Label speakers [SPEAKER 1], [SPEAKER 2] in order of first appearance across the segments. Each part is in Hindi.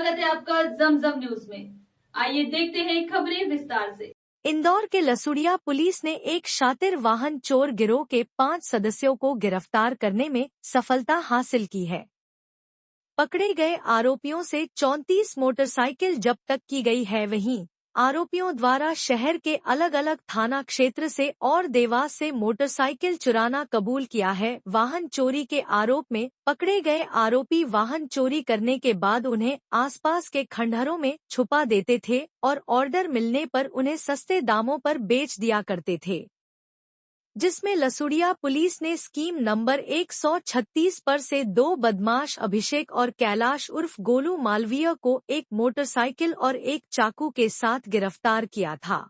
[SPEAKER 1] स्वागत है आपका जमजम न्यूज में। आइए देखते हैं खबरें विस्तार से।
[SPEAKER 2] इंदौर के लसुड़िया पुलिस ने एक शातिर वाहन चोर गिरोह के 5 सदस्यों को गिरफ्तार करने में सफलता हासिल की है। पकड़े गए आरोपियों से 34 मोटरसाइकिल जब्त की गई है। वहीं आरोपियों द्वारा शहर के अलग अलग थाना क्षेत्र से और देवास से मोटरसाइकिल चुराना कबूल किया है। वाहन चोरी के आरोप में पकड़े गए आरोपी वाहन चोरी करने के बाद उन्हें आसपास के खंडहरों में छुपा देते थे और ऑर्डर मिलने पर उन्हें सस्ते दामों पर बेच दिया करते थे, जिसमें लसुड़िया पुलिस ने स्कीम नंबर 136 पर से 2 बदमाश अभिषेक और कैलाश उर्फ गोलू मालवीय को एक मोटरसाइकिल और एक चाकू के साथ गिरफ्तार किया था,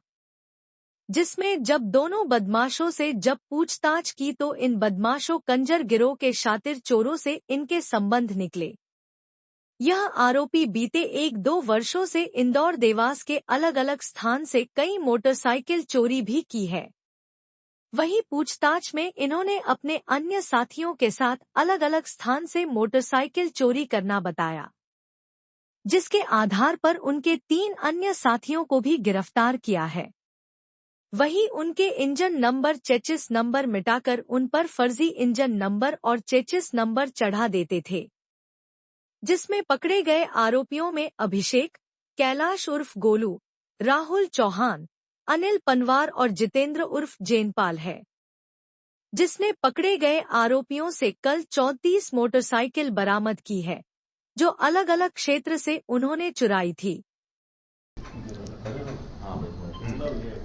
[SPEAKER 2] जिसमें जब दोनों बदमाशों से जब पूछताछ की तो इन बदमाशों कंजर गिरोह के शातिर चोरों से इनके संबंध निकले। यह आरोपी बीते 1-2 वर्षों से इंदौर देवास के अलग अलग स्थान से कई मोटरसाइकिल चोरी भी की है। वहीं पूछताछ में इन्होंने अपने अन्य साथियों के साथ अलग अलग स्थान से मोटरसाइकिल चोरी करना बताया, जिसके आधार पर उनके 3 अन्य साथियों को भी गिरफ्तार किया है। वहीं उनके इंजन नंबर चेचिस नंबर मिटाकर उन पर फर्जी इंजन नंबर और चेचिस नंबर चढ़ा देते थे, जिसमें पकड़े गए आरोपियों में अभिषेक, कैलाश उर्फ गोलू, राहुल चौहान, अनिल पनवार और जितेंद्र उर्फ जैनपाल है, जिसने पकड़े गए आरोपियों से कल 34 मोटरसाइकिल बरामद की है, जो अलग अलग क्षेत्र से उन्होंने चुराई थी।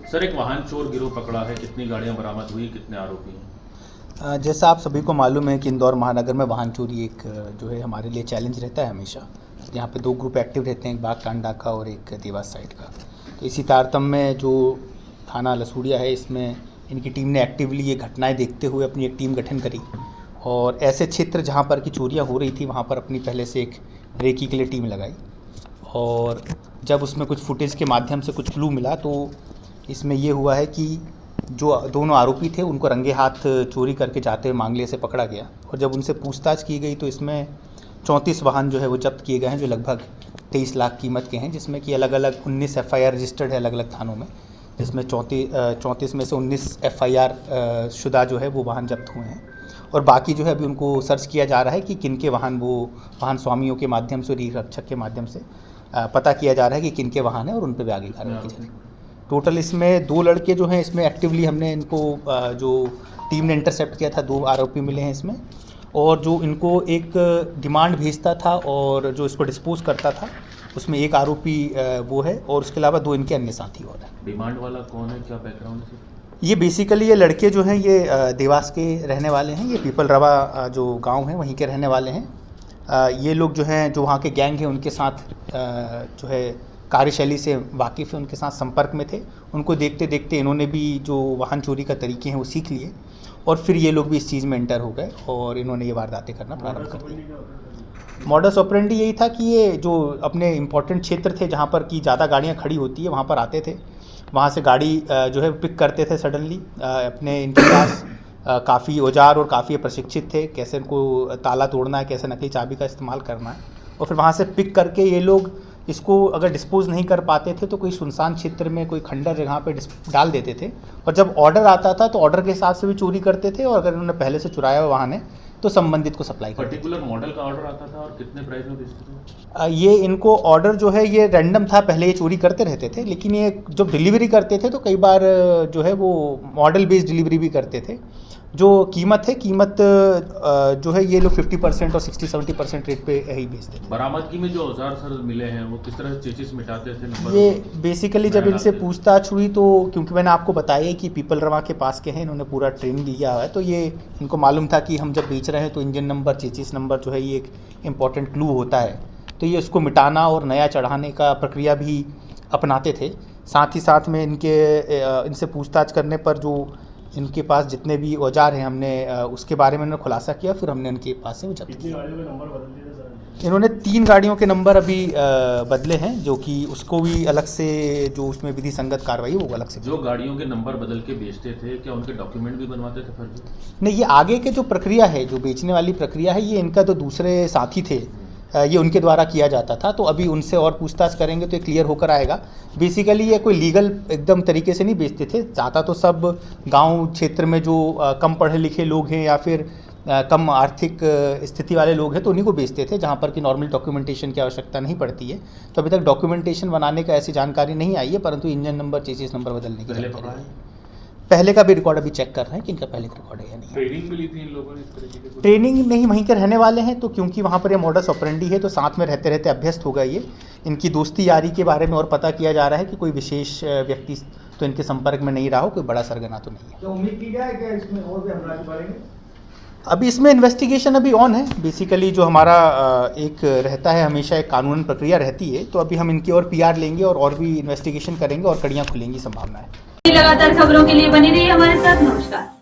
[SPEAKER 3] सर, एक वाहन चोर गिरोह पकड़ा है, कितनी गाड़ियां बरामद हुई, कितने आरोपी हैं?
[SPEAKER 4] जैसा आप सभी को मालूम है कि इंदौर महानगर में वाहन चोरी एक जो है हमारे लिए चैलेंज रहता है हमेशा। यहाँ पे 2 ग्रुप एक्टिव रहते हैं, एक बागटांडा का और एक देवास साइड का। तो इसी तारतम्य में जो थाना लसुड़िया है, इसमें इनकी टीम ने एक्टिवली ये घटनाएं देखते हुए अपनी एक टीम गठन करी और ऐसे क्षेत्र जहाँ पर की चोरियाँ हो रही थी वहाँ पर अपनी पहले से एक रेकी के लिए टीम लगाई। और जब उसमें कुछ फुटेज के माध्यम से कुछ क्लू मिला तो इसमें ये हुआ है कि जो दोनों आरोपी थे उनको रंगे हाथ चोरी करके जाते हुए मांगले से पकड़ा गया। और जब उनसे पूछताछ की गई तो इसमें 34 वाहन जो है वो जब्त किए गए हैं, जो लगभग 23 लाख कीमत के हैं, जिसमें कि अलग अलग 19 FIR रजिस्टर्ड है अलग अलग थानों में, जिसमें 34 में से 19 FIR शुदा जो है वो वाहन जब्त हुए हैं। और बाकी जो है अभी उनको सर्च किया जा रहा है कि किनके वाहन वो वाहन स्वामियों के माध्यम से और रक्षक के माध्यम से पता किया जा रहा है कि किनके वाहन है और उन पर भी आगे कार्रवाई की जाएगी। टोटल इसमें 2 लड़के जो हैं इसमें एक्टिवली हमने इनको जो टीम ने इंटरसेप्ट किया था, 2 आरोपी मिले हैं इसमें। और जो इनको एक डिमांड भेजता था और जो इसको डिस्पोज करता था उसमें एक आरोपी वो है और उसके अलावा 2 इनके अन्य साथी और हैं।
[SPEAKER 3] डिमांड वाला कौन है, क्या बैकग्राउंड है?
[SPEAKER 4] ये बेसिकली ये लड़के जो हैं ये देवास के रहने वाले हैं, ये पीपल रवा जो गांव है वहीं के रहने वाले हैं। ये लोग जो हैं जो वहाँ के गैंग हैं उनके साथ जो है कार्यशैली से वाकिफ़ है, उनके साथ संपर्क में थे। उनको देखते देखते इन्होंने भी जो वाहन चोरी का तरीके हैं वो सीख लिए और फिर ये लोग भी इस चीज़ में एंटर हो गए और इन्होंने ये वारदातें करना प्रारंभ कर दी। मॉडस ऑपरेंडी यही था कि ये जो अपने इम्पोर्टेंट क्षेत्र थे जहाँ पर कि ज़्यादा गाड़ियाँ खड़ी होती है वहाँ पर आते थे, वहाँ से गाड़ी जो है पिक करते थे सडनली। अपने इनके पास काफ़ी औजार और काफ़ी प्रशिक्षित थे, कैसे इनको ताला तोड़ना है, कैसे नकली चाबी का इस्तेमाल करना है। और फिर वहाँ से पिक करके ये लोग इसको अगर डिस्पोज नहीं कर पाते थे तो कोई सुनसान क्षेत्र में कोई खंडर जगह पे डाल देते थे। और जब ऑर्डर आता था तो ऑर्डर के हिसाब से भी चोरी करते थे और अगर उन्होंने पहले से चुराया हुआ वाहन है तो संबंधित को सप्लाई करते थे।
[SPEAKER 3] पर्टिकुलर मॉडल का ऑर्डर आता था और कितने प्राइस में बेचते थे?
[SPEAKER 4] ये इनको ऑर्डर जो है ये रैंडम था, पहले ये चोरी करते रहते थे, लेकिन ये जब डिलीवरी करते थे तो कई बार जो है वो मॉडल बेस्ड डिलीवरी भी करते थे। जो कीमत जो है ये लोग 50% और 60-70% रेट पे ही बेचते थे।
[SPEAKER 3] बरामदगी में जो औजार सर मिले हैं वो किस तरह से चेचिस मिटाते थे?
[SPEAKER 4] ये बेसिकली जब इनसे पूछताछ हुई तो क्योंकि मैंने आपको बताया कि पीपल रवा के पास के हैं, इन्होंने पूरा ट्रेनिंग लिया हुआ है, तो ये इनको मालूम था कि हम जब बेच रहे हैं तो इंजन नंबर चेचिस नंबर जो है ये एक इम्पॉर्टेंट क्लू होता है, तो ये उसको मिटाना और नया चढ़ाने का प्रक्रिया भी अपनाते थे। साथ ही साथ में इनसे पूछताछ करने पर जो इनके पास जितने भी औजार हैं हमने उसके बारे में खुलासा किया, फिर हमने इनके पास से वो जब्त किया। इन्होंने 3 गाड़ियों के नंबर अभी बदले हैं, जो कि उसको भी अलग से जो उसमें विधि संगत कार्रवाई वो अलग से।
[SPEAKER 3] जो गाड़ियों के नंबर बदल के बेचते थे क्या उनके डॉक्यूमेंट भी बनवाते थे फर्जी?
[SPEAKER 4] नहीं, ये आगे के जो प्रक्रिया है, जो बेचने वाली प्रक्रिया है, ये इनका तो दूसरे साथी थे ये उनके द्वारा किया जाता था। तो अभी उनसे और पूछताछ करेंगे तो ये क्लियर होकर आएगा। बेसिकली ये कोई लीगल एकदम तरीके से नहीं बेचते थे, ज़्यादा तो सब गांव क्षेत्र में जो कम पढ़े लिखे लोग हैं या फिर कम आर्थिक स्थिति वाले लोग हैं तो उन्हीं को बेचते थे, जहाँ पर कि नॉर्मल डॉक्यूमेंटेशन की आवश्यकता नहीं पड़ती है। तो अभी तक डॉक्यूमेंटेशन बनाने का ऐसी जानकारी नहीं आई है, परंतु इंजन नंबर, चेसिस नंबर बदलने की जानकारी है। पहले का भी रिकॉर्ड अभी चेक कर रहे हैं कि इनका पहले का रिकॉर्ड है या नहीं।
[SPEAKER 5] ट्रेनिंग मिली थी इन लोगों ने इस तरीके के?
[SPEAKER 4] ट्रेनिंग नहीं, वहीं के रहने वाले हैं, तो क्योंकि वहाँ पर ये मॉडस ऑपरेंडी है तो साथ में रहते रहते अभ्यस्त होगा ये। इनकी दोस्ती यारी के बारे में और पता किया जा रहा है कि कोई विशेष व्यक्ति तो इनके संपर्क में नहीं रहा हो, कोई बड़ा सरगना तो नहीं है।
[SPEAKER 6] तो उम्मीद की जाए कि इसमें और भी अपराध बढ़ेंगे?
[SPEAKER 4] अभी इसमें इन्वेस्टिगेशन अभी ऑन है। बेसिकली जो हमारा एक रहता है, हमेशा एक कानूनन प्रक्रिया रहती है, तो अभी हम इनकी और PR लेंगे और भी इन्वेस्टिगेशन करेंगे और कड़ियाँ खुलेंगी, संभावना है।
[SPEAKER 1] लगातार खबरों के लिए बनी रहिए हमारे साथ। नमस्कार।